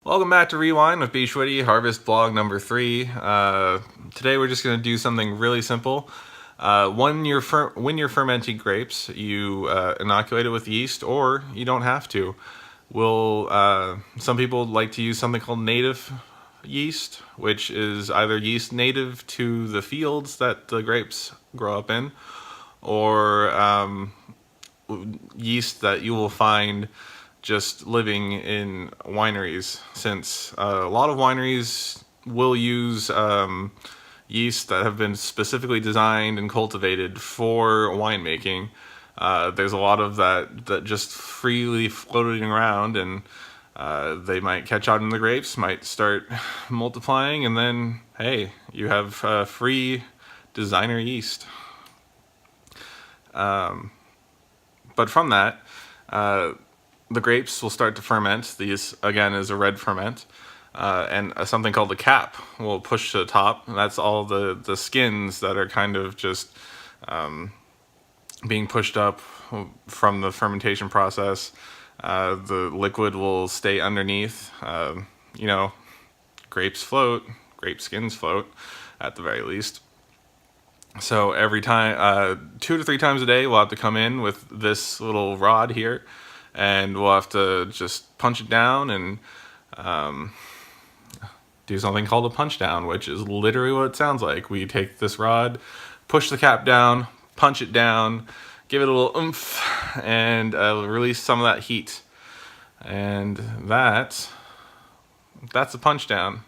Welcome back to Rewind with bschwitty, harvest vlog number 3. Today we're just going to do something really simple. When you're fermenting grapes, you inoculate it with yeast, or you don't have to. Some people like to use something called native yeast, which is either yeast native to the fields that the grapes grow up in, or yeast that you will find just living in wineries, since a lot of wineries will use yeast that have been specifically designed and cultivated for winemaking. There's a lot of that just freely floating around, and they might catch on in the grapes, might start multiplying, and then hey, you have free designer yeast. But from that, the grapes will start to ferment. These, again, is a red ferment. And something called the cap will push to the top. And that's all the skins that are kind of just being pushed up from the fermentation process. The liquid will stay underneath. Grapes float, grape skins float, at the very least. So every time, 2 to 3 times a day, we'll have to come in with this little rod here, and we'll have to just punch it down and do something called a punch down, which is literally what it sounds like. We take this rod, push the cap down, punch it down, give it a little oomph, and release some of that heat. And that's a punch down.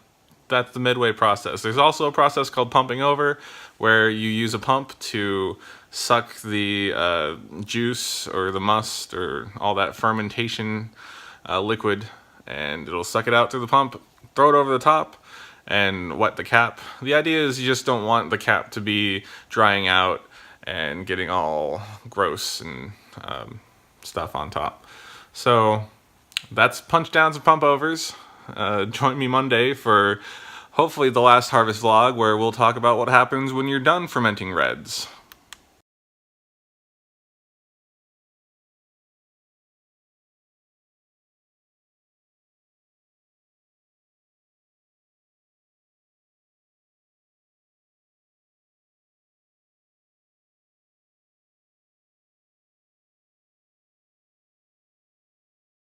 That's the midway process. There's also a process called pumping over, where you use a pump to suck the juice or the must or all that fermentation liquid, and it'll suck it out through the pump, throw it over the top, and wet the cap. The idea is you just don't want the cap to be drying out and getting all gross and stuff on top. So that's punch downs and pump overs. Join me Monday for hopefully the last harvest vlog, where we'll talk about what happens when you're done fermenting reds.